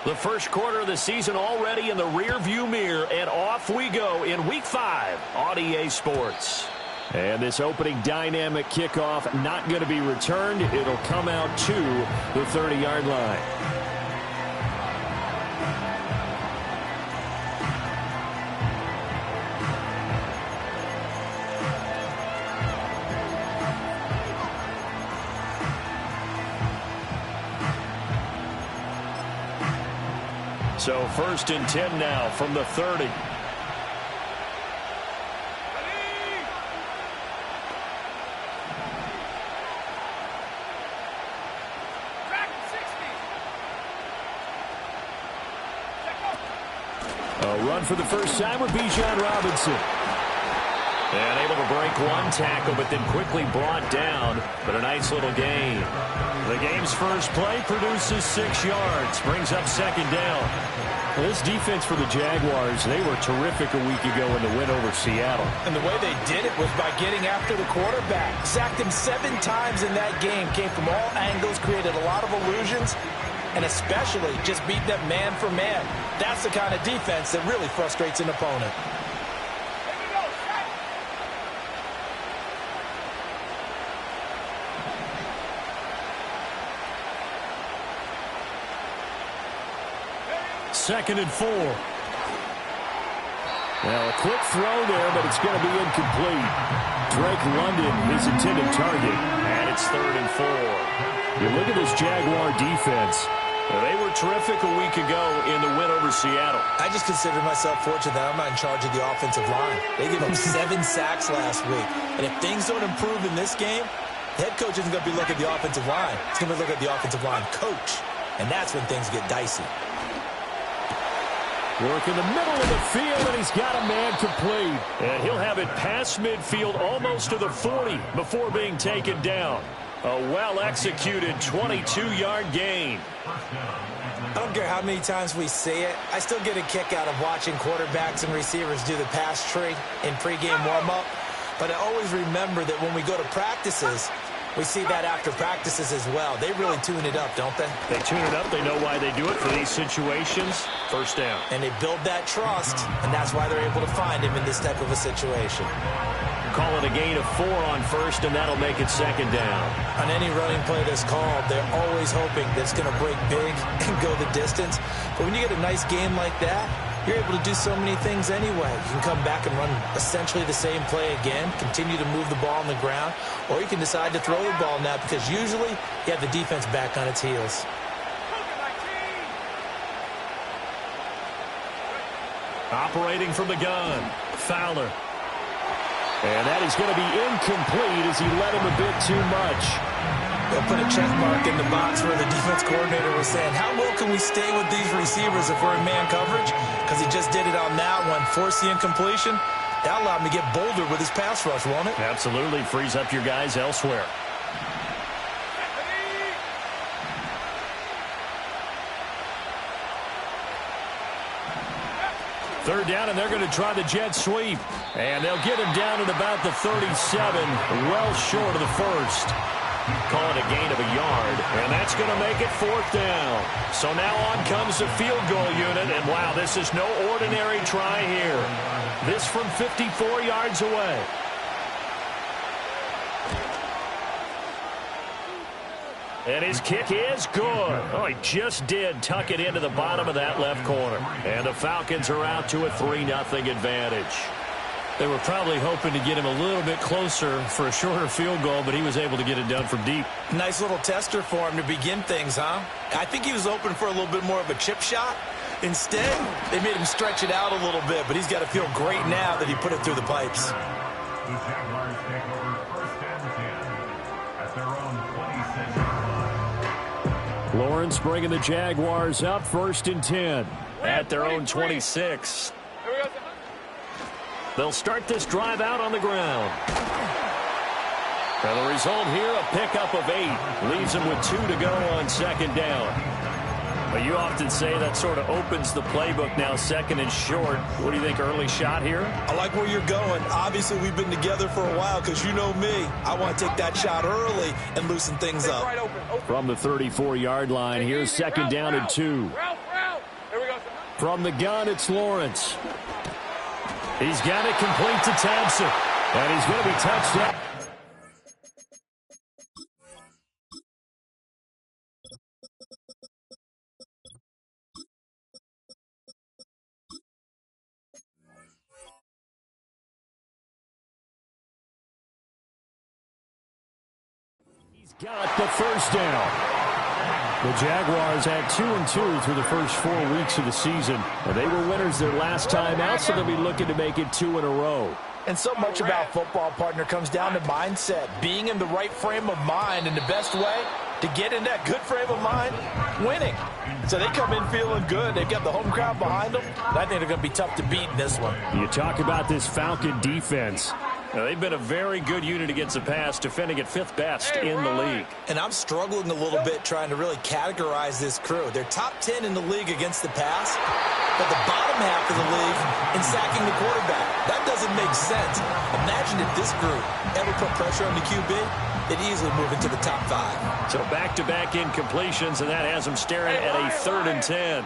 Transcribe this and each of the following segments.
The first quarter of the season already in the rearview mirror, and off we go in Week 5 on EA Sports. And this opening dynamic kickoff not going to be returned. It'll come out to the 30-yard line. So 1st and 10 now from the 30. A run for the first time with Bijan Robinson. And able to break one tackle, but then quickly brought down. But a nice little gain. The game's first play produces 6 yards. Brings up 2nd down. Well, this defense for the Jaguars, they were terrific a week ago in the win over Seattle. And the way they did it was by getting after the quarterback. Sacked him 7 times in that game. Came from all angles, created a lot of illusions, and especially just beat them man for man. That's the kind of defense that really frustrates an opponent. Second and 4. Now a quick throw there, but it's going to be incomplete. Drake London, his intended target, and it's 3rd and 4. You look at this Jaguar defense. They were terrific a week ago in the win over Seattle. I just consider myself fortunate that I'm not in charge of the offensive line. They gave up 7 sacks last week. And if things don't improve in this game, the head coach isn't going to be looking at the offensive line. He's going to be looking at the offensive line coach. And that's when things get dicey. Work in the middle of the field, and he's got a man complete. And he'll have it past midfield almost to the 40 before being taken down. A well-executed 22-yard gain. I don't care how many times we see it. I still get a kick out of watching quarterbacks and receivers do the pass tree in pregame warm-up. But I always remember that when we go to practices, we see that after practices as well. They really tune it up, don't they? They tune it up. They know why they do it for these situations. First down. And they build that trust, and that's why they're able to find him in this type of a situation. Call it a gain of 4 on first, and that'll make it 2nd down. On any running play that's called, they're always hoping that it's going to break big and go the distance. But when you get a nice game like that, you're able to do so many things anyway. You can come back and run essentially the same play again, continue to move the ball on the ground, or you can decide to throw the ball now because usually you have the defense back on its heels. Operating from the gun, Fowler. And that is going to be incomplete as he led him a bit too much. They'll put a check mark in the box where the defense coordinator was saying, how well can we stay with these receivers if we're in man coverage? Because he just did it on that one, forced the incompletion. That allowed him to get bolder with his pass rush, won't it? Absolutely. Frees up your guys elsewhere. Third down, and they're going to try the jet sweep. And they'll get him down at about the 37, well short of the first. Call it a gain of a yard, and that's going to make it 4th down. So now on comes the field goal unit, and wow, this is no ordinary try here. This from 54 yards away. And his kick is good. Oh, he just did tuck it into the bottom of that left corner. And the Falcons are out to a 3-0 advantage. They were probably hoping to get him a little bit closer for a shorter field goal, but he was able to get it done from deep. Nice little tester for him to begin things, huh? I think he was open for a little bit more of a chip shot. Instead, they made him stretch it out a little bit, but he's got to feel great now that he put it through the pipes. The Jaguars take over 1st and 10 at their own 26. Lawrence bringing the Jaguars up 1st and 10 at their own 26. They'll start this drive out on the ground. And the result here, a pickup of 8. Leaves them with 2 to go on 2nd down. But you often say that sort of opens the playbook now, 2nd and short. What do you think, early shot here? I like where you're going. Obviously, we've been together for a while because you know me. I want to take that shot early and loosen things up. From the 34-yard line, here's 2nd down and 2. From the gun, it's Lawrence. He's got it complete to Thompson. And he's going to be touched up. He's got the first down. The Jaguars had 2-2 through the first 4 weeks of the season. And they were winners their last time out, so they'll be looking to make it 2 in a row. And so much about football, partner, comes down to mindset. Being in the right frame of mind, and the best way to get in that good frame of mind, winning. So they come in feeling good. They've got the home crowd behind them. I think they're going to be tough to beat in this one. You talk about this Falcon defense. Now, they've been a very good unit against the pass, defending at 5th best in the league. And I'm struggling a little bit trying to really categorize this crew. They're top 10 in the league against the pass, but the bottom half of the league in sacking the quarterback. That doesn't make sense. Imagine if this group ever put pressure on the QB, they'd easily move into the top 5. So back-to-back incompletions, and that has them staring at a 3rd and 10.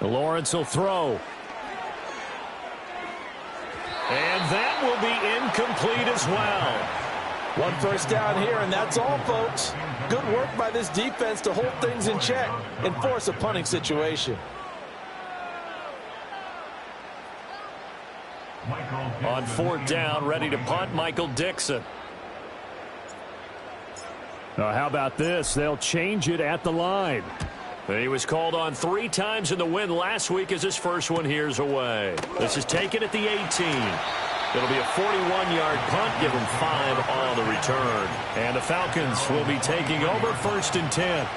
Lawrence will throw. And that will be incomplete as well. One first down here, and that's all, folks. Good work by this defense to hold things in check and force a punting situation. On 4th down, ready to punt, Michael Dixon. How about this? They'll change it at the line. He was called on 3 times in the win last week as his first one here's away. This is taken at the 18. It'll be a 41-yard punt, give him 5 on the return. And the Falcons will be taking over 1st and 10.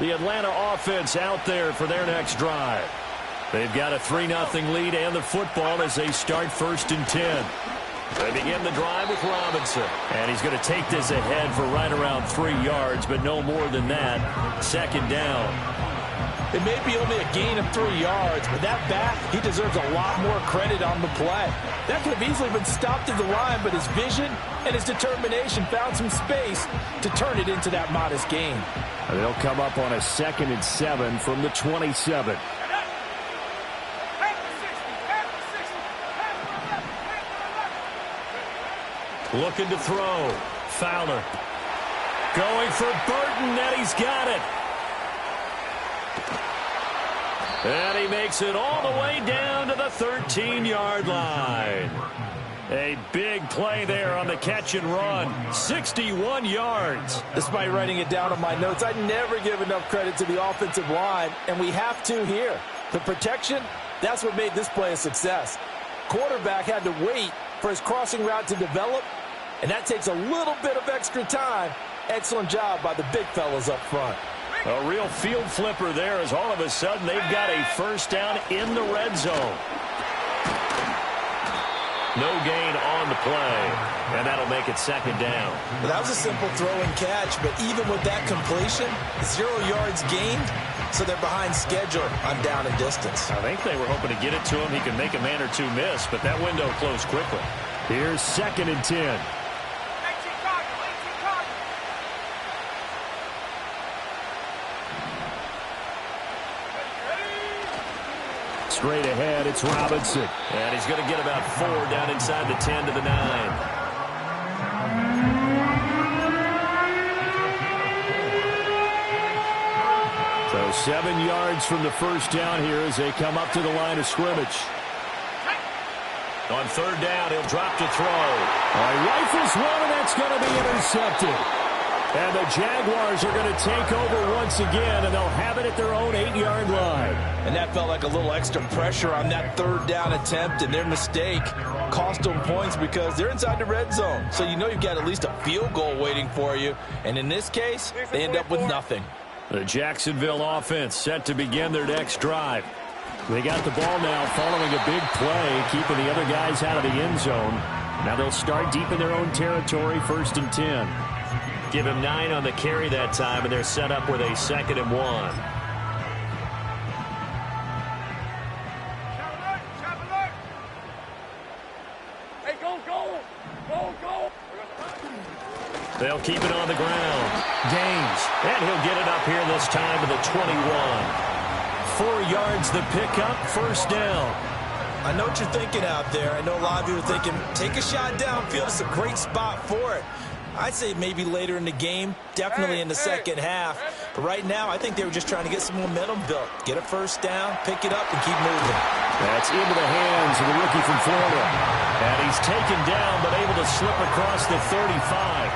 The Atlanta offense out there for their next drive. They've got a 3-0 lead and the football as they start 1st and 10. They begin the drive with Robinson. And he's going to take this ahead for right around 3 yards, but no more than that. 2nd down. It may be only a gain of 3 yards, but that back, he deserves a lot more credit on the play. That could have easily been stopped at the line, but his vision and his determination found some space to turn it into that modest gain. They'll come up on a 2nd and 7 from the 27. Looking to throw. Fowler. Going for Burton, and he's got it. And he makes it all the way down to the 13-yard line. A big play there on the catch and run. 61 yards. Despite writing it down on my notes, I never give enough credit to the offensive line, and we have to here. The protection, that's what made this play a success. Quarterback had to wait for his crossing route to develop, and that takes a little bit of extra time. Excellent job by the big fellas up front. A real field flipper there as all of a sudden they've got a 1st down in the red zone. No gain on the play, and that'll make it 2nd down. Well, that was a simple throw and catch, but even with that completion, 0 yards gained, so they're behind schedule on down and distance. I think they were hoping to get it to him. He could make a man or 2 miss, but that window closed quickly. Here's 2nd and 10. Straight ahead, it's Robinson. And he's going to get about 4 down inside the 10 to the 9. So 7 yards from the 1st down here as they come up to the line of scrimmage. On 3rd down, he'll drop to throw. Rifles one, and that's going to be intercepted. And the Jaguars are going to take over once again, and they'll have it at their own 8-yard line. And that felt like a little extra pressure on that 3rd down attempt, and their mistake cost them points because they're inside the red zone. So you know you've got at least a field goal waiting for you. And in this case, they end up with nothing. The Jacksonville offense set to begin their next drive. They got the ball now following a big play, keeping the other guys out of the end zone. Now they'll start deep in their own territory, 1st and 10. Give him 9 on the carry that time, and they're set up with a 2nd and 1. Hey, go. They'll keep it on the ground. Gaines, and he'll get it up here this time to the 21. 4 yards the pickup, 1st down. I know what you're thinking out there. I know a lot of you are thinking, take a shot downfield. It's a great spot for it. I'd say maybe later in the game, definitely in the second half. But right now, I think they were just trying to get some momentum built. Get a 1st down, pick it up, and keep moving. That's into the hands of the rookie from Florida. And he's taken down, but able to slip across the 35.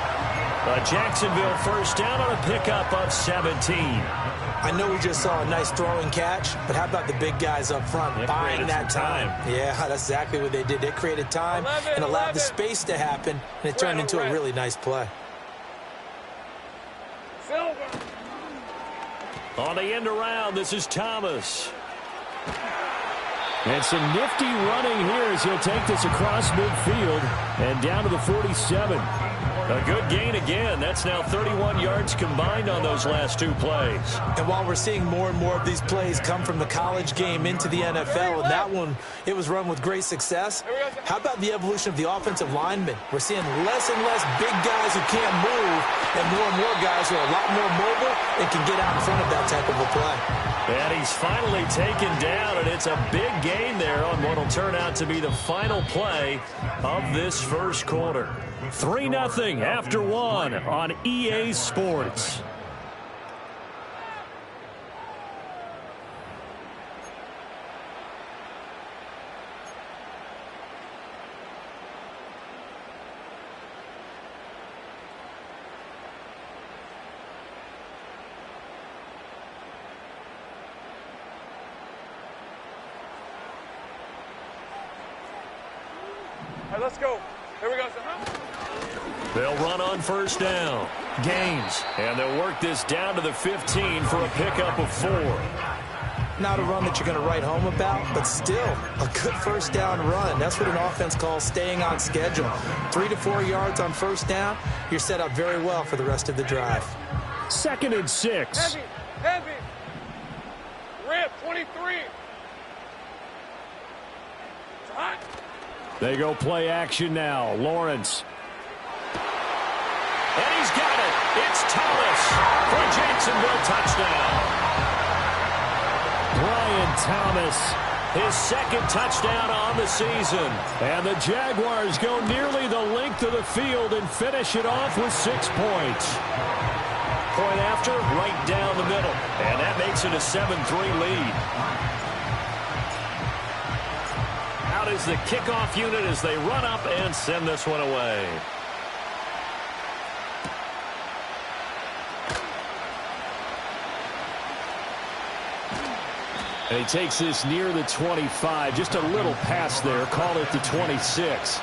A Jacksonville 1st down on a pickup of 17. I know we just saw a nice throwing catch, but how about the big guys up front buying that time? Yeah, that's exactly what they did. They created time and allowed the space to happen, and it turned into a really nice play. On the end around, this is Thomas. And some nifty running here as he'll take this across midfield and down to the 47. A good gain again. That's now 31 yards combined on those last 2 plays. And while we're seeing more and more of these plays come from the college game into the NFL, and that one, it was run with great success, how about the evolution of the offensive linemen? We're seeing less and less big guys who can't move and more guys who are a lot more mobile and can get out in front of that type of a play. And he's finally taken down, and it's a big gain there on what will turn out to be the final play of this 1st quarter. 3-0 after 1 on EA Sports. All right, let's go. Here we go. They'll run on 1st down. Gaines, and they'll work this down to the 15 for a pickup of 4. Not a run that you're going to write home about, but still a good 1st down run. That's what an offense calls staying on schedule. 3 to 4 yards on 1st down, you're set up very well for the rest of the drive. 2nd and 6. Heavy. Rip, 23. It's hot. They go play action now. Lawrence. And he's got it. It's Thomas for a Jacksonville touchdown. Brian Thomas, his 2nd touchdown on the season. And the Jaguars go nearly the length of the field and finish it off with 6 points. Point after, right down the middle. And that makes it a 7-3 lead. Out is the kickoff unit as they run up and send this one away. And he takes this near the 25. Just a little pass there. Call it the 26.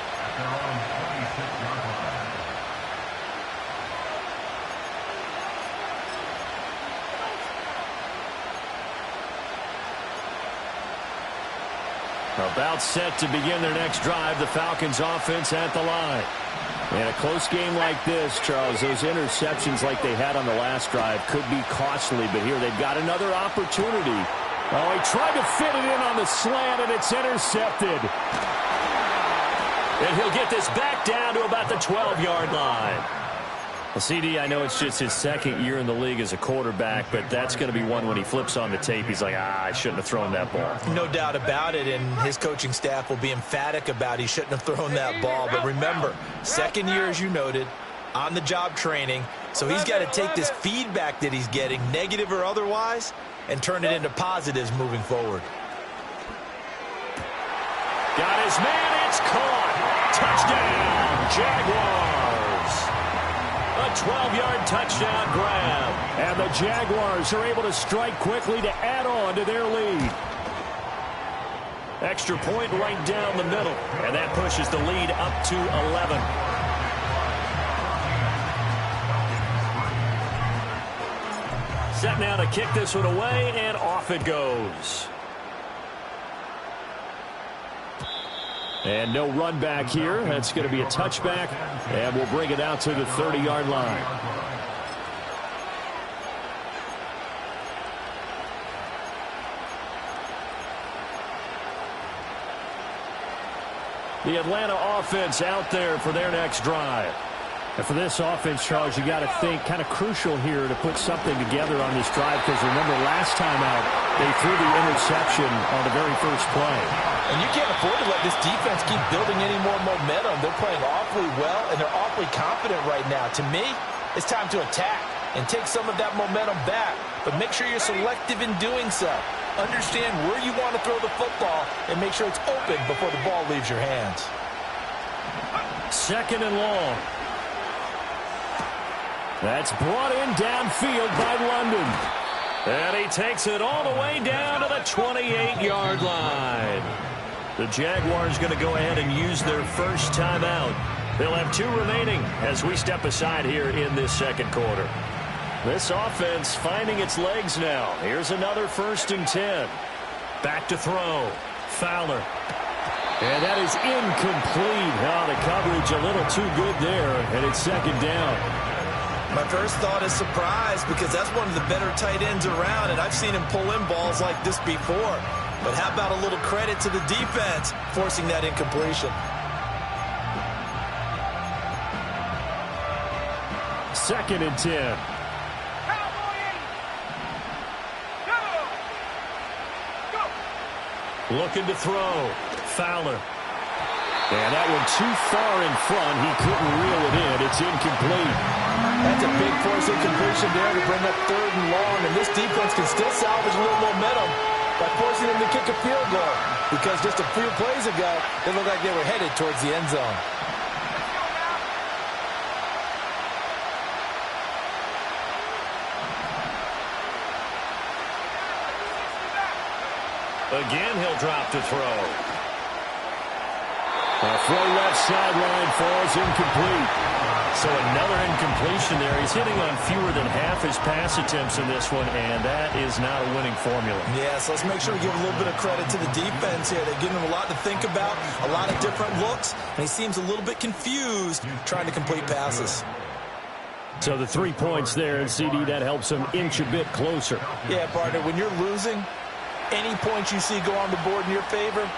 About set to begin their next drive. The Falcons offense at the line. In a close game like this, Charles, those interceptions like they had on the last drive could be costly. But here they've got another opportunity. Oh, he tried to fit it in on the slant, and it's intercepted. And he'll get this back down to about the 12-yard line. Well, CD, I know it's just his 2nd year in the league as a quarterback, but that's going to be one when he flips on the tape. He's like, I shouldn't have thrown that ball. No doubt about it, and his coaching staff will be emphatic about he shouldn't have thrown that ball. But remember, 2nd year, as you noted, on-the-job training. So he's got to take this feedback that he's getting, negative or otherwise, and turn it into positives moving forward. Got his man. It's caught. Touchdown, Jaguars. A 12-yard touchdown grab. And the Jaguars are able to strike quickly to add on to their lead. Extra point right down the middle. And that pushes the lead up to 11. Set now to kick this one away, and off it goes. And no run back here. That's going to be a touchback, and we'll bring it out to the 30-yard line. The Atlanta offense out there for their next drive. And for this offense, Charles, you got to think kind of crucial here to put something together on this drive, because remember last time out they threw the interception on the very first play. And you can't afford to let this defense keep building any more momentum. They're playing awfully well, and they're awfully confident right now. To me, it's time to attack and take some of that momentum back. But make sure you're selective in doing so. Understand where you want to throw the football and make sure it's open before the ball leaves your hands. 2nd and long. That's brought in downfield by London. And he takes it all the way down to the 28-yard line. The Jaguars going to go ahead and use their first timeout. They'll have 2 remaining as we step aside here in this second quarter. This offense finding its legs now. Here's another 1st and 10. Back to throw. Fowler. And that is incomplete. Oh, the coverage a little too good there, and it's 2nd down. My first thought is surprise, because that's one of the better tight ends around, and I've seen him pull in balls like this before. But how about a little credit to the defense forcing that incompletion? 2nd and 10. Looking to throw. Fowler. And that one too far in front. He couldn't reel it in. It's incomplete. That's a big force incompletion there to bring up 3rd and long. And this defense can still salvage a little momentum by forcing them to kick a field goal. Because just a few plays ago, they looked like they were headed towards the end zone. Again, he'll drop to throw. A throw left sideline falls incomplete. So another incompletion there. He's hitting on fewer than half his pass attempts in this one, and that is not a winning formula. Yeah, so let's make sure we give a little bit of credit to the defense here. They're giving him a lot to think about, a lot of different looks, and he seems a little bit confused trying to complete passes. So the 3 points there, and CD, that helps him inch a bit closer. Yeah, partner, when you're losing, any points you see go on the board in your favor,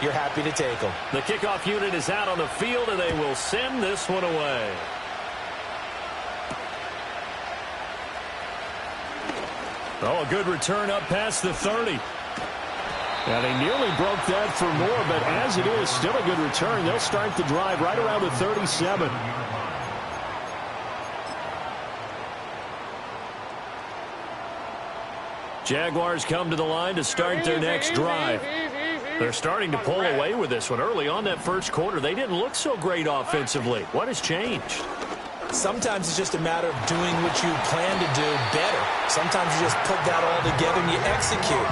you're happy to take them. The kickoff unit is out on the field, and they will send this one away. Oh, a good return up past the 30. And they nearly broke that for more, but as it is, still a good return. They'll start the drive right around the 37. Jaguars come to the line to start their next drive. They're starting to pull away with this one. Early on that first quarter, they didn't look so great offensively. What has changed? Sometimes it's just a matter of doing what you plan to do better. Sometimes you just put that all together and you execute.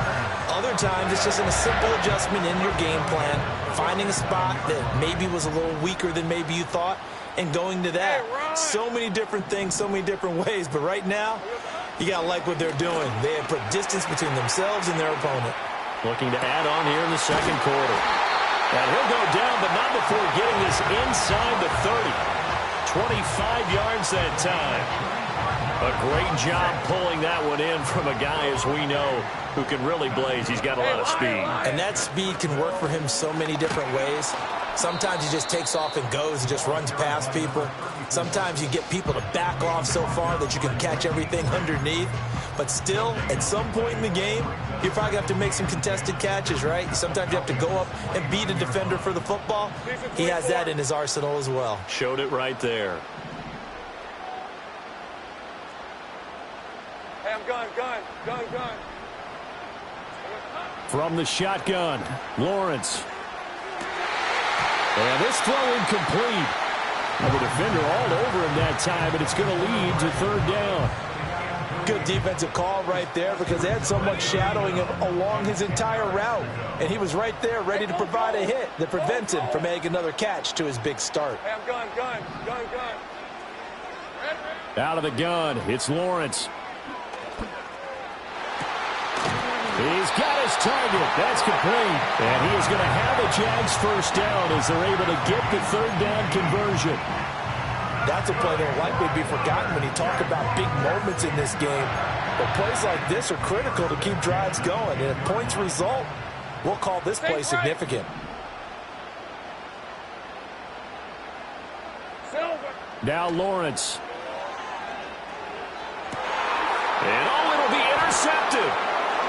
Other times it's just a simple adjustment in your game plan, finding a spot that maybe was a little weaker than maybe you thought, and going to that. So many different things, so many different ways, but right now, you got to like what they're doing. They have put distance between themselves and their opponent. Looking to add on here in the second quarter. And he'll go down, but not before getting this inside the 30. 25 yards that time. A great job pulling that one in from a guy, as we know, who can really blaze. He's got a lot of speed. And that speed can work for him so many different ways. Sometimes he just takes off and goes and just runs past people. Sometimes you get people to back off so far that you can catch everything underneath. But still, at some point in the game, you probably have to make some contested catches, right? Sometimes you have to go up and beat a defender for the football. He has that in his arsenal as well. Showed it right there. Hey, I'm gun. From the shotgun, Lawrence. And this throw incomplete. And the defender all over him that time, and it's going to lead to 3rd down. Good defensive call right there, because they had someone shadowing him along his entire route. And he was right there ready to provide a hit that prevents him from making another catch to his big start. Hey, I'm gun. Out of the gun, it's Lawrence. He's got his target. That's complete. And he is going to have a Jags first down as they're able to get the third down conversion. That's a play that will likely be forgotten when you talk about big moments in this game. But plays like this are critical to keep drives going. And if points result, we'll call this play significant. Now Lawrence. And it'll be intercepted.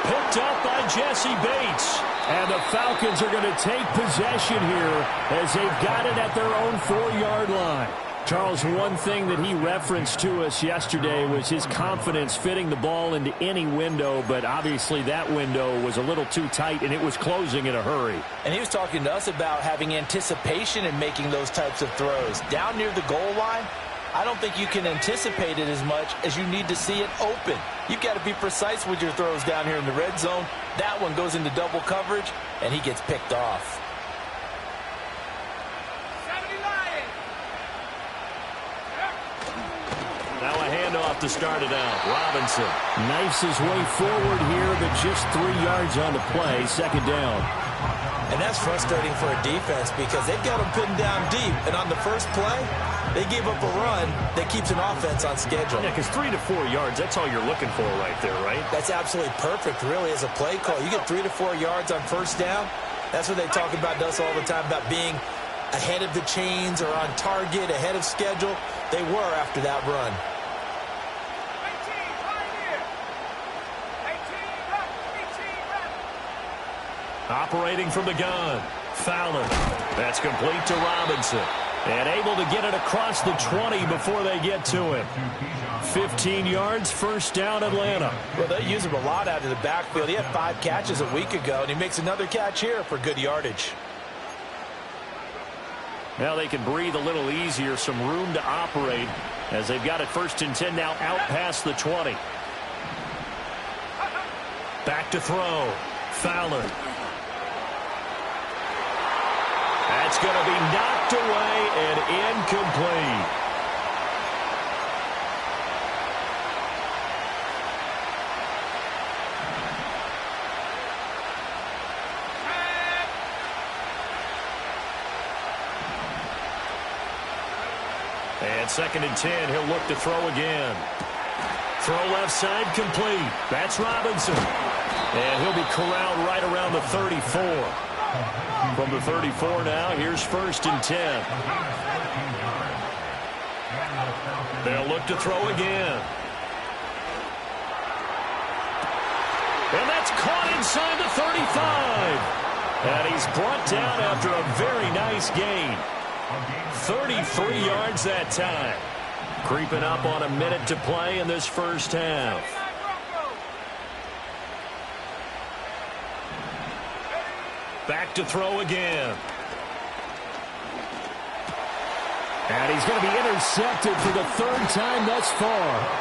Picked up by Jesse Bates. And the Falcons are going to take possession here as they've got it at their own 4-yard line. Charles, one thing that he referenced to us yesterday was his confidence fitting the ball into any window, but obviously that window was a little too tight, and it was closing in a hurry. And he was talking to us about having anticipation in making those types of throws. Down near the goal line, I don't think you can anticipate it as much as you need to see it open. You've got to be precise with your throws down here in the red zone. That one goes into double coverage, and he gets picked off. Now a handoff to start it out. Robinson knifes his way forward here, but just 3 yards on the play. Second down. And that's frustrating for a defense because they've got them pinned down deep. And on the first play, they gave up a run that keeps an offense on schedule. Yeah, because 3 to 4 yards, that's all you're looking for right there, right? That's absolutely perfect, really, as a play call. You get 3 to 4 yards on first down. That's what they talk about to us all the time, about being ahead of the chains or on target, ahead of schedule. They were after that run. Operating from the gun. Fowler. That's complete to Robinson. And able to get it across the 20 before they get to him. 15 yards, first down, Atlanta. Well, they use him a lot out of the backfield. He had 5 catches a week ago, and he makes another catch here for good yardage. Now they can breathe a little easier, some room to operate as they've got it first and 10 now out past the 20. Back to throw. Fowler. That's going to be knocked away and incomplete. And second and 10, he'll look to throw again. Throw left side complete. That's Robinson. And he'll be corralled right around the 34. From the 34 now, here's first and 10. They'll look to throw again. And that's caught inside the 35. And he's brought down after a very nice gain. 33 yards that time. Creeping up on a minute to play in this first half. Back to throw again. And he's going to be intercepted for the 3rd time thus far.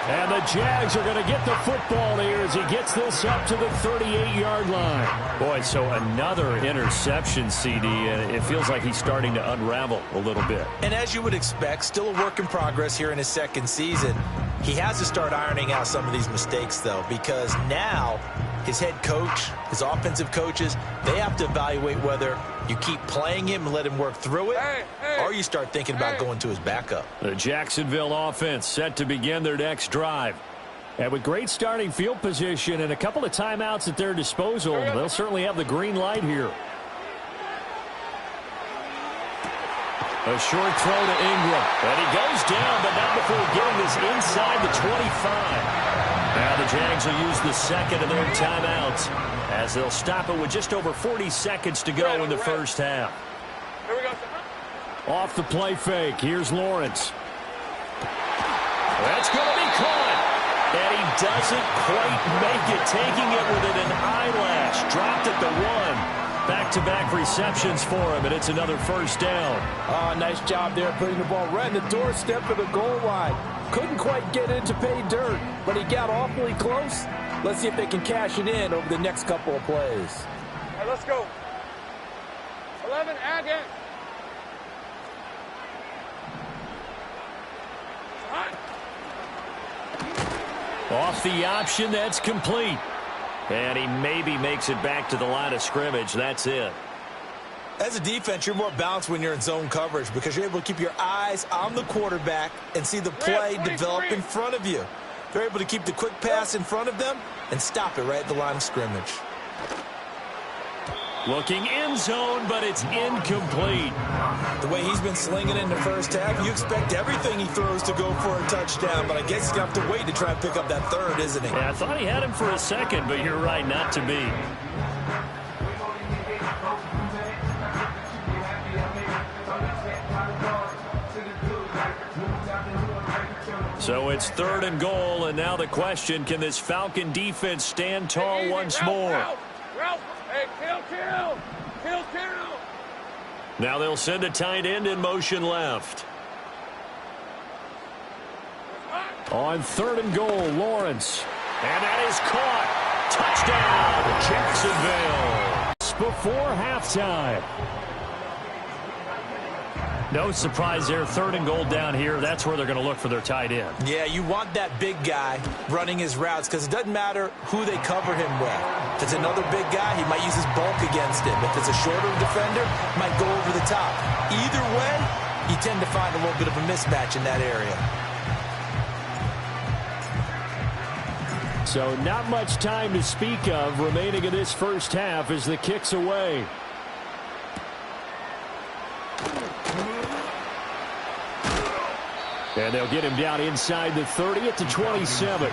And the Jags are going to get the football here as he gets this up to the 38-yard line. Boy, so another interception, CD, and it feels like he's starting to unravel a little bit. And as you would expect, still a work in progress here in his second season. He has to start ironing out some of these mistakes, though, because now his head coach, his offensive coaches, they have to evaluate whether you keep playing him and let him work through it, or you start thinking about going to his backup. The Jacksonville offense set to begin their next drive. And with great starting field position and a couple of timeouts at their disposal, they'll certainly have the green light here. A short throw to Ingram. And he goes down, but not before getting this inside the 25. Now the Jags will use the second of their timeouts as they'll stop it with just over 40 seconds to go in the first half. Here we go. Off the play fake. Here's Lawrence. That's going to be caught. And he doesn't quite make it, taking it within an eyelash. Dropped at the 1. Back-to-back receptions for him, and it's another first down. Oh, nice job there putting the ball right in the doorstep of the goal line. Couldn't quite get it to pay dirt, but he got awfully close. Let's see if they can cash it in over the next couple of plays. All right, let's go. 11, add in. Off the option, that's complete. And he maybe makes it back to the line of scrimmage. That's it. As a defense, you're more balanced when you're in zone coverage because you're able to keep your eyes on the quarterback and see the play develop in front of you. They're able to keep the quick pass in front of them and stop it right at the line of scrimmage. Looking in zone, but it's incomplete. The way he's been slinging in the first half, you expect everything he throws to go for a touchdown, but I guess he's going to have to wait to try and pick up that third, isn't he? Yeah, I thought he had him for a second, but you're right, not to be. So it's 3rd and goal, and now the question, can this Falcon defense stand tall once more? Ralph, hey, kill. Now they'll send a tight end in motion left. On 3rd and goal, Lawrence. And that is caught. Touchdown, Jacksonville. Before halftime. No surprise there. 3rd and goal down here. That's where they're going to look for their tight end. Yeah, you want that big guy running his routes because it doesn't matter who they cover him with. If it's another big guy, he might use his bulk against him. If it's a shorter defender, he might go over the top. Either way, you tend to find a little bit of a mismatch in that area. So not much time to speak of remaining in this first half as the kick's away. And they'll get him down inside the 30 at the 27.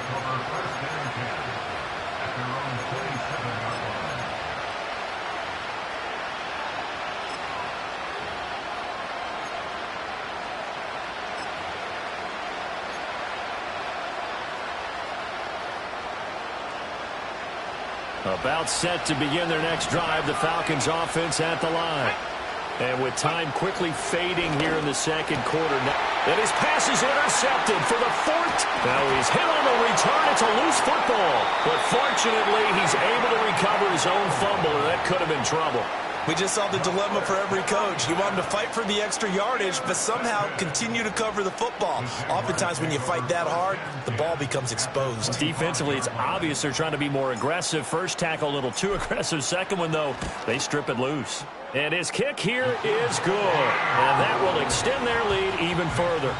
About set to begin their next drive, the Falcons offense at the line. And with time quickly fading here in the second quarter. And his pass is intercepted for the 4th. Now he's hit on the return. It's a loose football. But fortunately, he's able to recover his own fumble, and that could have been trouble. We just saw the dilemma for every coach. You want him to fight for the extra yardage, but somehow continue to cover the football. Oftentimes when you fight that hard, the ball becomes exposed. Defensively, it's obvious they're trying to be more aggressive. First tackle a little too aggressive. Second one, though, they strip it loose. And his kick here is good. And that will extend their lead even further.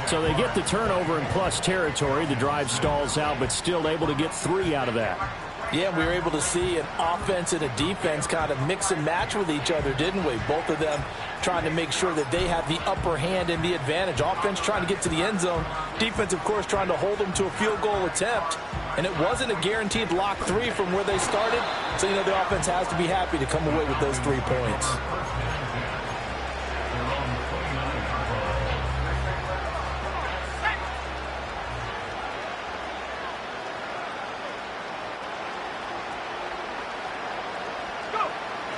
So they get the turnover in plus territory. The drive stalls out, but still able to get 3 out of that. Yeah, we were able to see an offense and a defense kind of mix and match with each other, didn't we? Both of them trying to make sure that they have the upper hand and the advantage. Offense trying to get to the end zone. Defense, of course, trying to hold them to a field goal attempt. And it wasn't a guaranteed lock 3 from where they started. So, you know, the offense has to be happy to come away with those 3 points.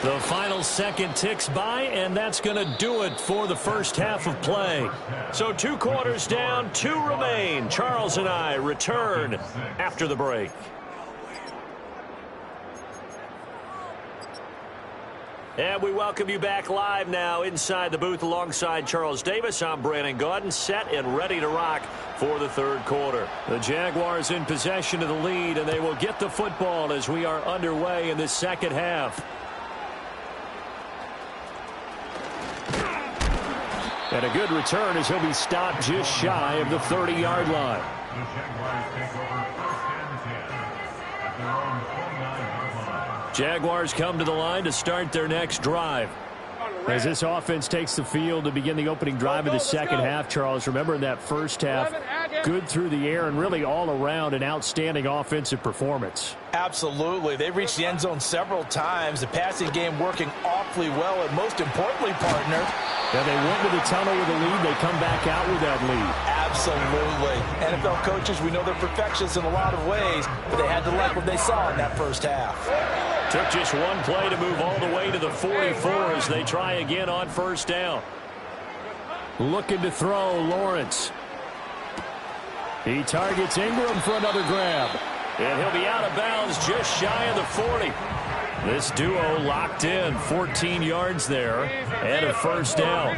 The final second ticks by, and that's going to do it for the first half of play. So 2 quarters down, 2 remain. Charles and I return after the break. And we welcome you back live now inside the booth alongside Charles Davis. I'm Brandon Gaudin, set and ready to rock for the 3rd quarter. The Jaguars in possession of the lead, and they will get the football as we are underway in this second half. And a good return as he'll be stopped just shy of the 30-yard line. The Jaguars take over 1st and 10 at their own 29-yard line. Jaguars come to the line to start their next drive. As this offense takes the field to begin the opening drive of the second half, Charles, remember in that first half, good through the air and really all around an outstanding offensive performance. Absolutely. They've reached the end zone several times. The passing game working awfully well, and most importantly, partner, yeah, they went to the tunnel with a lead. They come back out with that lead. Absolutely. NFL coaches, we know they're perfectionists in a lot of ways, but they had to like what they saw in that first half. Took just one play to move all the way to the 44 as they try again on first down. Looking to throw, Lawrence. He targets Ingram for another grab. And he'll be out of bounds just shy of the 40. This duo locked in, 14 yards there, and a first down.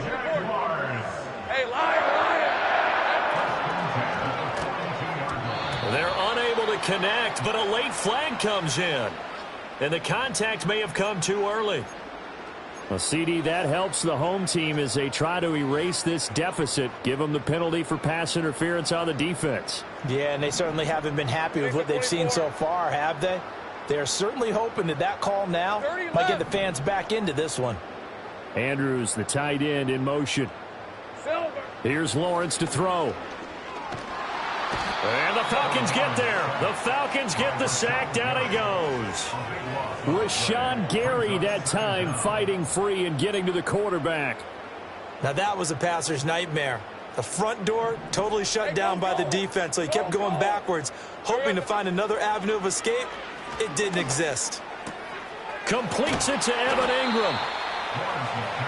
Hey, Lion! They're unable to to connect, but a late flag comes in. And the contact may have come too early. Well, CD, that helps the home team as they try to erase this deficit, give them the penalty for pass interference on the defense. Yeah, and they certainly haven't been happy with what they've seen so far, have they? They're certainly hoping that call now might get the fans back into this one. Andrews, the tight end, in motion. Here's Lawrence to throw. And the Falcons get there. The Falcons get the sack. Down he goes. Rashawn Gary that time fighting free and getting to the quarterback. Now that was a passer's nightmare. The front door totally shut down by the defense, so he kept going backwards, hoping to find another avenue of escape. It didn't exist. Completes it to Evan Ingram.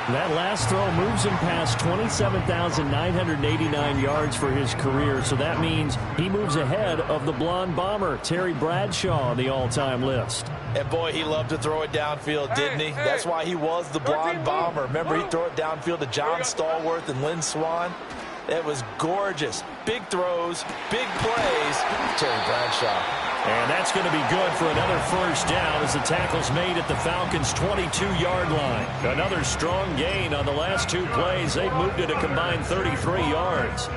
That last throw moves him past 27,989 yards for his career, so that means he moves ahead of the blonde bomber, Terry Bradshaw, on the all-time list. And boy, he loved to throw it downfield, didn't he? That's why he was the blonde bomber. Remember, he'd throw it downfield to John Stallworth and Lynn Swann. It was gorgeous. Big throws, big plays. Terry Bradshaw. And that's going to be good for another first down as the tackle's made at the Falcons' 22-yard line. Another strong gain on the last two plays. They've moved it a combined 33 yards.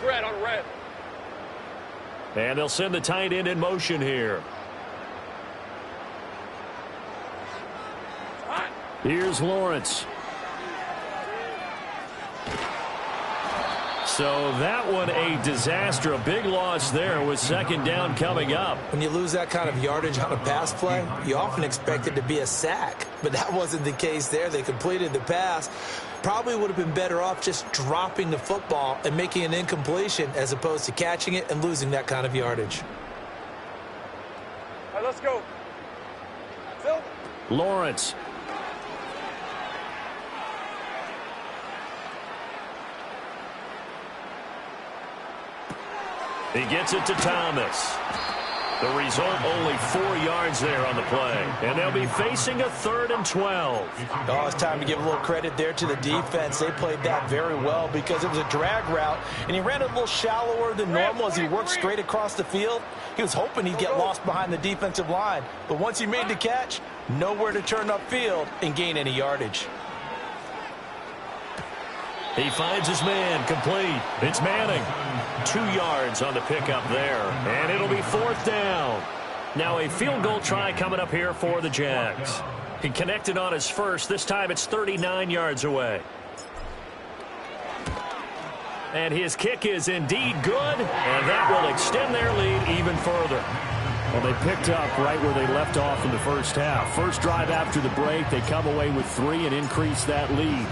Red on red. And they'll send the tight end in motion here. Here's Lawrence. So that one a disaster. A big loss there with second down coming up. When you lose that kind of yardage on a pass play, you often expect it to be a sack. But that wasn't the case there. They completed the pass. Probably would have been better off just dropping the football and making an incompletion as opposed to catching it and losing that kind of yardage. All right, let's go. Phil. Lawrence. He gets it to Thomas. The result, only 4 yards there on the play. And they'll be facing a 3rd and 12. Oh, it's time to give a little credit there to the defense. They played that very well because it was a drag route, and he ran a little shallower than normal as he worked straight across the field. He was hoping he'd get lost behind the defensive line. But once he made the catch, nowhere to turn upfield and gain any yardage. He finds his man, complete. It's Manning. 2 yards on the pickup there, and it'll be 4th down. Now a field goal try coming up here for the Jags. He connected on his first. This time it's 39 yards away. And his kick is indeed good, and that will extend their lead even further. Well, they picked up right where they left off in the first half. First drive after the break, they come away with 3 and increase that lead.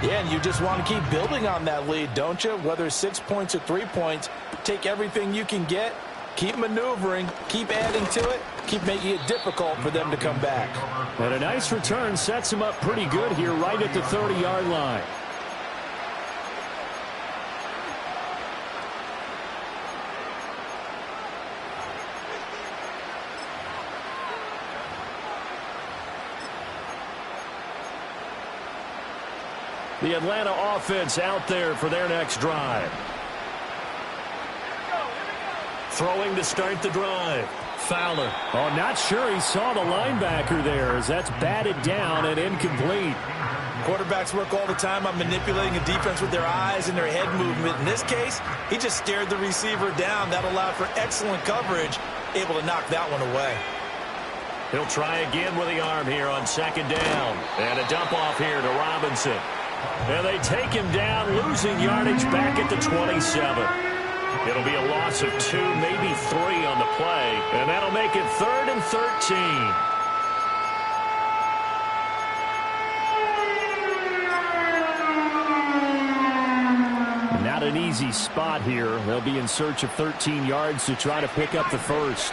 Yeah, and you just want to keep building on that lead, don't you? Whether it's 6 points or 3 points, take everything you can get, keep maneuvering, keep adding to it, keep making it difficult for them to come back. And a nice return sets him up pretty good here right at the 30-yard line. The Atlanta offense out there for their next drive. Throwing to start the drive. Fowler. Oh, not sure he saw the linebacker there as that's batted down and incomplete. Quarterbacks work all the time on manipulating a defense with their eyes and their head movement. In this case, he just stared the receiver down. That allowed for excellent coverage, able to knock that one away. He'll try again with the arm here on second down. And a dump off here to Robinson. And they take him down, losing yardage back at the 27. It'll be a loss of 2, maybe 3 on the play. And that'll make it 3rd and 13. Not an easy spot here. They'll be in search of 13 yards to try to pick up the first.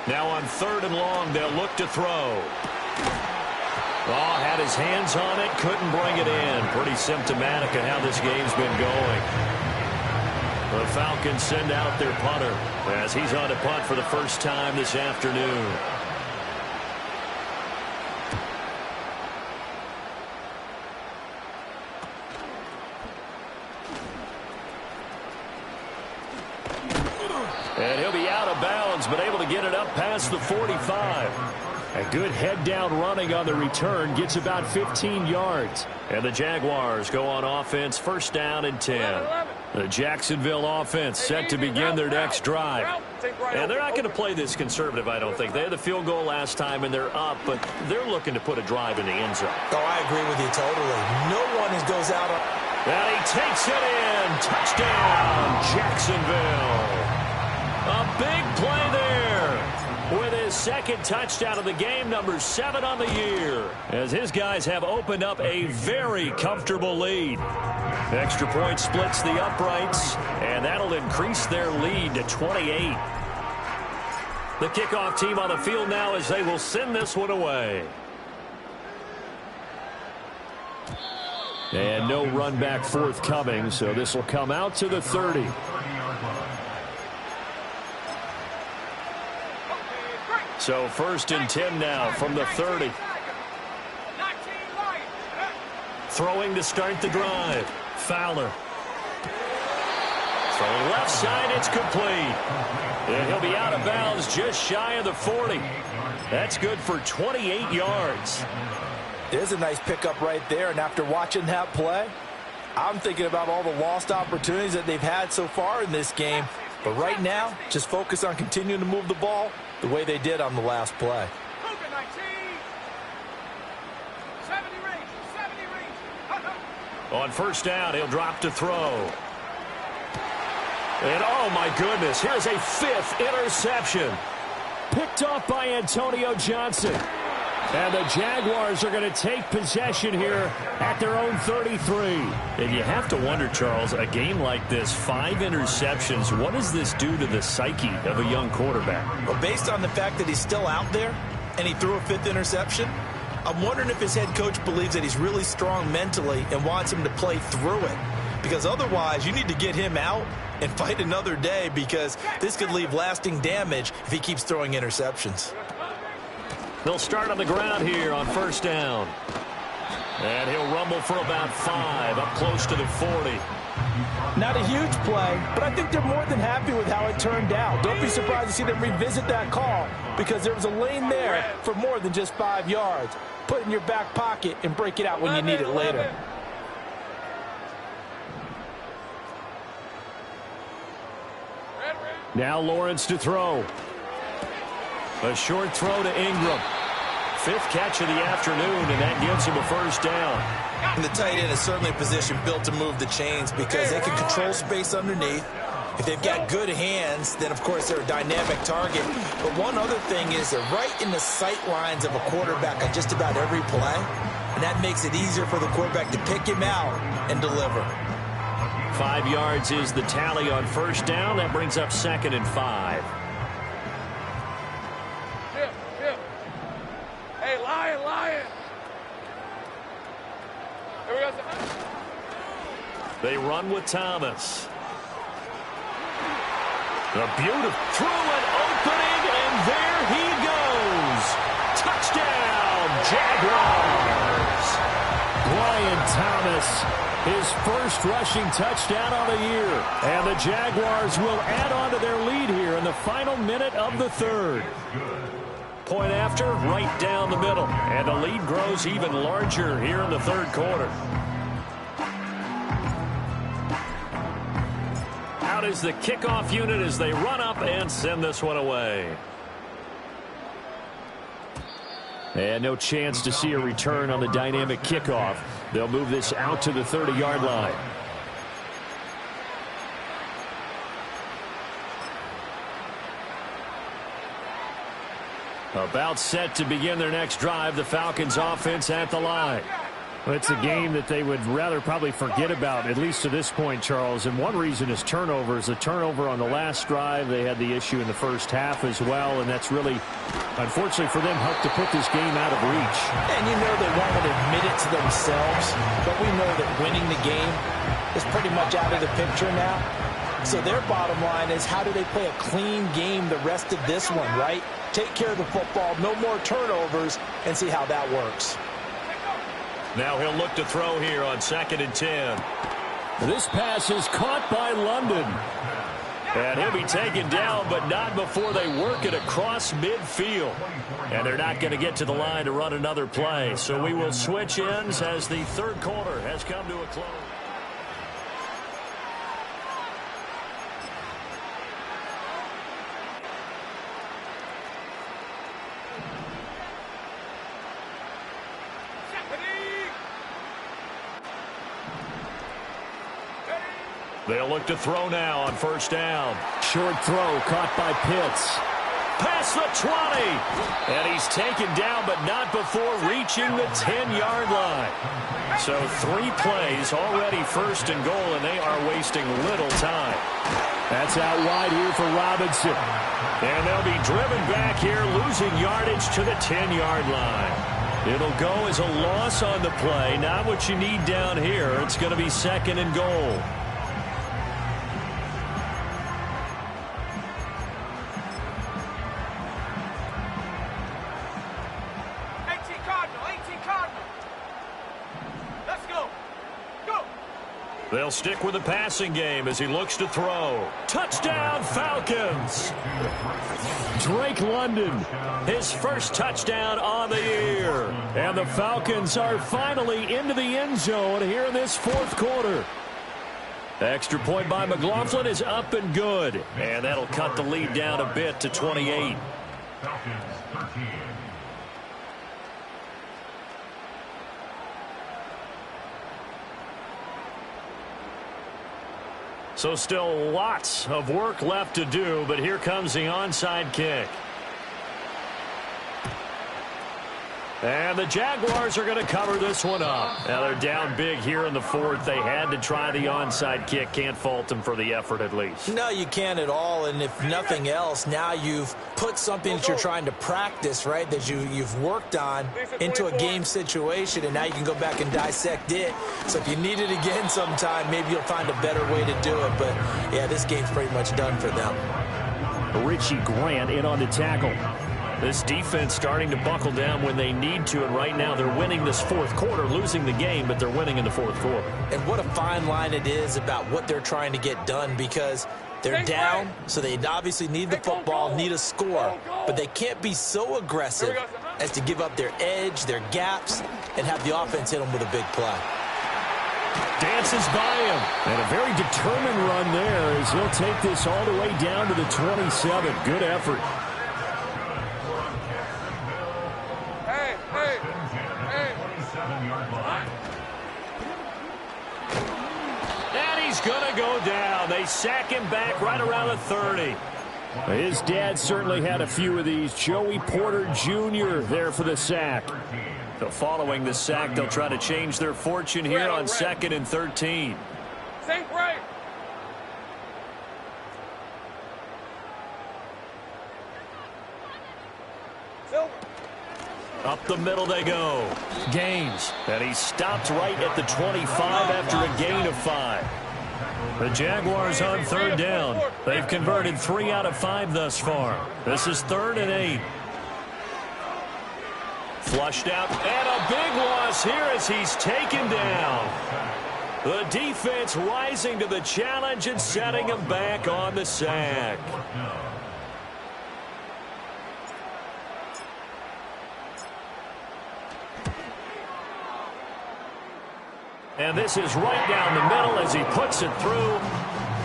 Now on 3rd and long, they'll look to throw. Oh, had his hands on it, couldn't bring it in. Pretty symptomatic of how this game's been going. The Falcons send out their punter as he's on to punt for the first time this afternoon. And he'll be out of bounds, but able to get it up past the 45. A good head-down running on the return gets about 15 yards. And the Jaguars go on offense, first down and 10. The Jacksonville offense set to begin their next drive. And they're not going to play this conservative, I don't think. They had the field goal last time, and they're up, but they're looking to put a drive in the end zone. Oh, I agree with you totally. No one goes out on... And he takes it in. Touchdown, Jacksonville. A big play there with his second touchdown of the game, number 7 on the year, as his guys have opened up a very comfortable lead. Extra point splits the uprights, and that'll increase their lead to 28. The kickoff team on the field now as they will send this one away. And no run back forthcoming, so this will come out to the 30. So first and 10 now from the 30. Throwing to start the drive. Fowler. Throwing left side, it's complete. And he'll be out of bounds just shy of the 40. That's good for 28 yards. There's a nice pickup right there, and after watching that play, I'm thinking about all the lost opportunities that they've had so far in this game. But right now, just focus on continuing to move the ball the way they did on the last play. On first down, he'll drop to throw. And oh my goodness, here's a 5th interception. Picked off by Antonio Johnson. And the Jaguars are going to take possession here at their own 33. And you have to wonder, Charles, a game like this, 5 interceptions, what does this do to the psyche of a young quarterback? Well, based on the fact that he's still out there and he threw a 5th interception, I'm wondering if his head coach believes that he's really strong mentally and wants him to play through it. Because otherwise, you need to get him out and fight another day, because this could leave lasting damage if he keeps throwing interceptions. They'll start on the ground here on first down. And he'll rumble for about 5, up close to the 40. Not a huge play, but I think they're more than happy with how it turned out. Don't be surprised to see them revisit that call, because there was a lane there for more than just 5 yards. Put it in your back pocket and break it out when you need it later. Now Lawrence to throw. A short throw to Ingram. 5th catch of the afternoon, and that gives him a first down. And the tight end is certainly a position built to move the chains, because they can control space underneath. If they've got good hands, then, of course, they're a dynamic target. But one other thing is they're right in the sight lines of a quarterback on just about every play, and that makes it easier for the quarterback to pick him out and deliver. 5 yards is the tally on first down. That brings up 2nd and 5. Hey, Lion. Here we go. They run with Thomas. A beautiful through an opening, and there he goes. Touchdown, Jaguars. Brian Thomas, his first rushing touchdown on the year. And the Jaguars will add on to their lead here in the final minute of the 3rd. Point after, right down the middle. And the lead grows even larger here in the 3rd quarter. Out is the kickoff unit as they run up and send this one away. And no chance to see a return on the dynamic kickoff. They'll move this out to the 30-yard line. About set to begin their next drive, the Falcons offense at the line. Well, it's a game that they would rather probably forget about, at least to this point, Charles. And one reason is turnovers. A turnover on the last drive. They had the issue in the first half as well, and that's really, unfortunately for them, helped to put this game out of reach. And you know they won't admit it to themselves, but we know that winning the game is pretty much out of the picture now. So their bottom line is, how do they play a clean game the rest of this one, right? Take care of the football, no more turnovers, and see how that works. Now he'll look to throw here on 2nd and 10. This pass is caught by London. And he'll be taken down, but not before they work it across midfield. And they're not going to get to the line to run another play. So we will switch ends as the third quarter has come to a close. They'll look to throw now on 1st down. Short throw caught by Pitts. Past the 20. And he's taken down, but not before reaching the 10-yard line. So 3 plays, already 1st and goal, and they are wasting little time. That's out wide here for Robinson. And they'll be driven back here, losing yardage to the 10-yard line. It'll go as a loss on the play. Not what you need down here. It's going to be 2nd and goal. They'll stick with the passing game as he looks to throw. Touchdown, Falcons! Drake London, his first touchdown on the year. And the Falcons are finally into the end zone here in this 4th quarter. Extra point by McLaughlin is up and good. And that'll cut the lead down a bit to 28. Falcons 13. So still lots of work left to do, but here comes the onside kick. And the Jaguars are going to cover this one up. Now they're down big here in the 4th. They had to try the onside kick. Can't fault them for the effort at least. No, you can't at all. And if nothing else, now you've put something that you're trying to practice, right, that you've worked on into a game situation, and now you can go back and dissect it. So if you need it again sometime, maybe you'll find a better way to do it. But, yeah, this game's pretty much done for them. Richie Grant in on the tackle. This defense starting to buckle down when they need to, and right now they're winning this 4th quarter, losing the game, but they're winning in the 4th quarter. And what a fine line it is about what they're trying to get done, because they're down, so they obviously need the football, need a score, but they can't be so aggressive as to give up their edge, their gaps, and have the offense hit them with a big play. Dances by him. And a very determined run there as he'll take this all the way down to the 27. Good effort. And he's going to go down. They sack him back right around the 30. His dad certainly had a few of these. Joey Porter Jr. there for the sack. So following the sack, they'll try to change their fortune here on 2nd and 13. Think right. Up the middle they go. Gaines. And he stopped right at the 25 after a gain of 5. The Jaguars on 3rd down. They've converted 3 out of 5 thus far. This is 3rd and 8. Flushed out. And a big loss here as he's taken down. The defense rising to the challenge and setting him back on the sack. And this is right down the middle as he puts it through.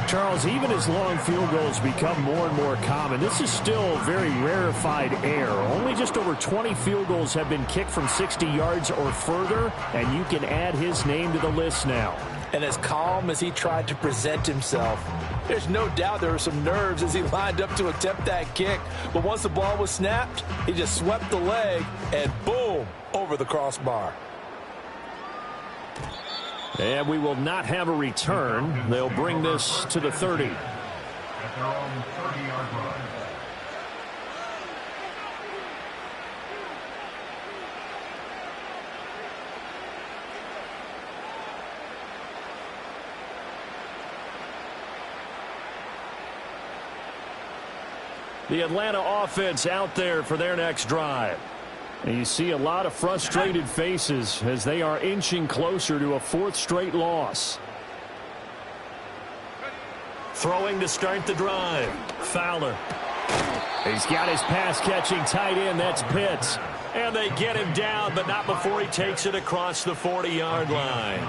Charles, even as long field goals become more and more common, this is still very rarefied air. Only just over 20 field goals have been kicked from 60 yards or further, and you can add his name to the list now. And as calm as he tried to present himself, there's no doubt there were some nerves as he lined up to attempt that kick. But once the ball was snapped, he just swept the leg and boom, over the crossbar. And we will not have a return. They'll bring this to the 30. At their own 30-yard line. The Atlanta offense out there for their next drive. And you see a lot of frustrated faces as they are inching closer to a 4th straight loss. Throwing to start the drive. Fowler. He's got his pass-catching tight end. That's Pitts. And they get him down, but not before he takes it across the 40-yard line.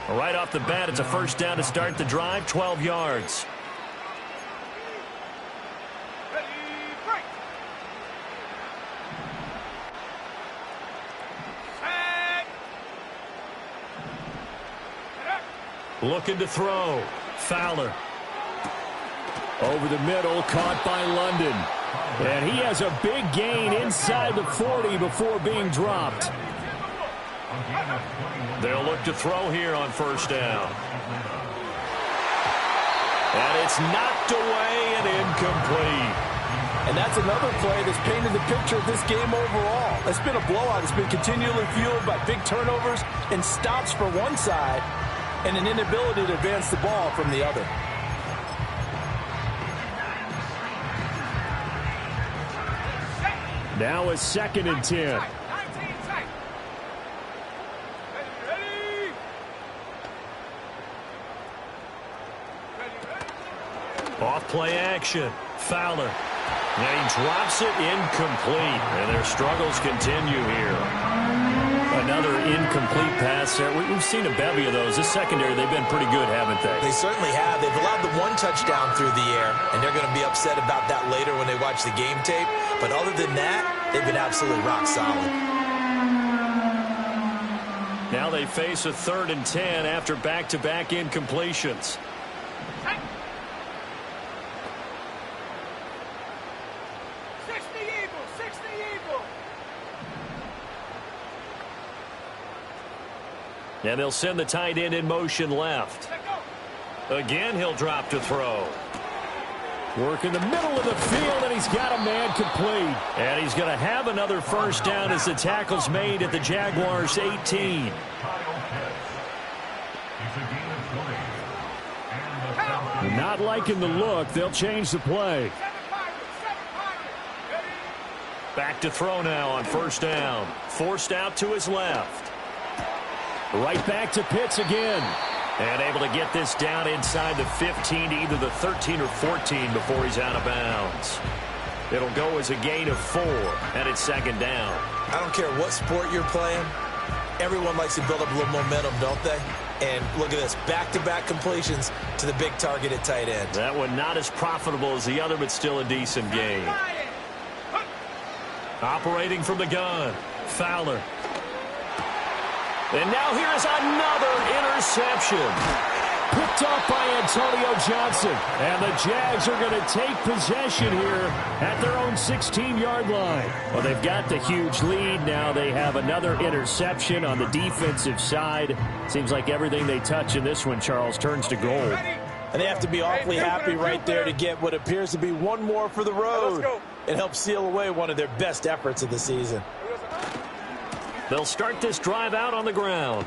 Right off the bat, it's a first down to start the drive, 12 yards. Looking to throw. Fowler. Over the middle, caught by London. And he has a big gain inside the 40 before being dropped. They'll look to throw here on first down. And it's knocked away and incomplete. And that's another play that's painted the picture of this game overall. It's been a blowout. It's been continually fueled by big turnovers and stops for one side and an inability to advance the ball from the other. Now a 2nd and 10. Off play action. Fowler. And he drops it incomplete. And their struggles continue here. Another incomplete pass there. We've seen a bevy of those. This secondary, they've been pretty good, haven't they? They certainly have. They've allowed the one touchdown through the air, and they're going to be upset about that later when they watch the game tape. But other than that, they've been absolutely rock solid. Now they face a 3rd and 10 after back-to-back incompletions. And they'll send the tight end in motion left. Again, he'll drop to throw. Work in the middle of the field, and he's got a man complete. And he's going to have another first down as the tackle's made at the Jaguars 18. Not liking the look. They'll change the play. Back to throw now on first down. Forced out to his left. Right back to Pitts again. And able to get this down inside the 15 to either the 13 or 14 before he's out of bounds. It'll go as a gain of 4, and it's 2nd down. I don't care what sport you're playing. Everyone likes to build up a little momentum, don't they? And look at this, back-to-back completions to the big target at tight end. That one not as profitable as the other, but still a decent gain. Operating from the gun, Fowler. And now here is another interception. Picked up by Antonio Johnson. And the Jags are going to take possession here at their own 16-yard line. Well, they've got the huge lead. Now they have another interception on the defensive side. Seems like everything they touch in this one, Charles, turns to gold. And they have to be awfully happy right there to get what appears to be one more for the road and help seal away one of their best efforts of the season. They'll start this drive out on the ground.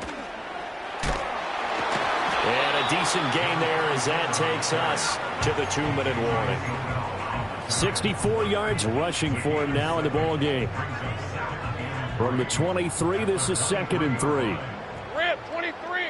And a decent gain there as that takes us to the 2-minute warning. 64 yards rushing for him now in the ball game. From the 23, this is 2nd and 3. Rip, 23.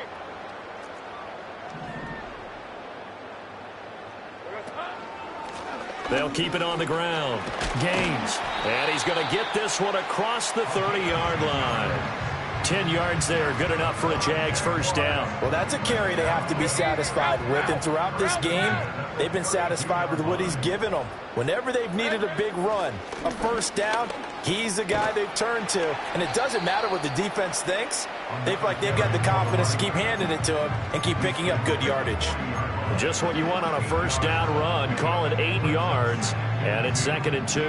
They'll keep it on the ground. Gaines. And he's going to get this one across the 30-yard line. 10 yards there, good enough for a Jags first down. Well, that's a carry they have to be satisfied with. And throughout this game, they've been satisfied with what he's given them. Whenever they've needed a big run, a first down, he's the guy they've turned to. And it doesn't matter what the defense thinks. They feel like they've got the confidence to keep handing it to him and keep picking up good yardage. Just what you want on a first down run. Call it 8 yards, and it's 2nd and 2.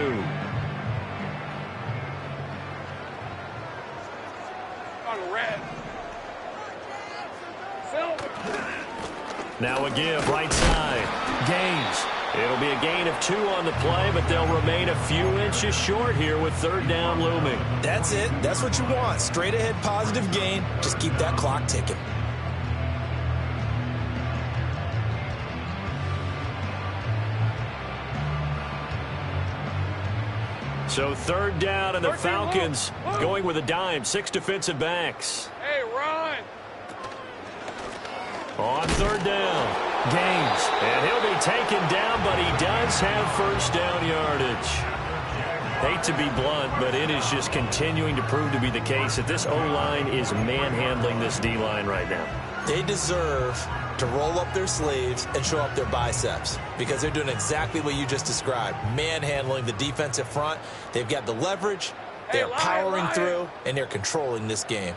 On red. Silver. Now a give, right side. Gaines. It'll be a gain of 2 on the play, but they'll remain a few inches short here with 3rd down looming. That's it. That's what you want. Straight ahead positive gain. Just keep that clock ticking. So third down, and the Falcons going with a dime. 6 defensive backs. Hey, run. On third down, Gaines. And he'll be taken down, but he does have first down yardage. Hate to be blunt, but it is just continuing to prove to be the case that this O-line is manhandling this D-line right now. They deserve to roll up their sleeves and show up their biceps because they're doing exactly what you just described, manhandling the defensive front. They've got the leverage, they're powering through, and they're controlling this game.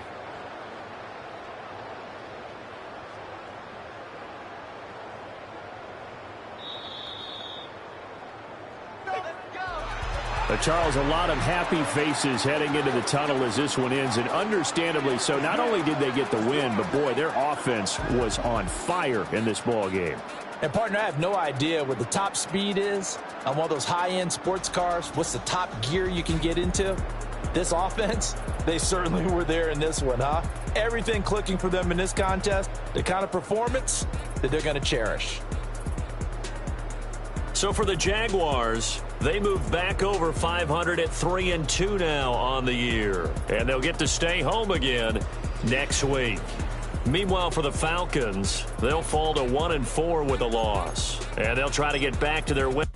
Charles, a lot of happy faces heading into the tunnel as this one ends, and understandably so. Not only did they get the win, but, boy, their offense was on fire in this ball game. And, partner, I have no idea what the top speed is on one of those high-end sports cars. What's the top gear you can get into? This offense, they certainly were there in this one, huh? Everything clicking for them in this contest, the kind of performance that they're going to cherish. So for the Jaguars, they move back over 500 at 3-2 now on the year. And they'll get to stay home again next week. Meanwhile, for the Falcons, they'll fall to 1-4 with a loss. And they'll try to get back to their win.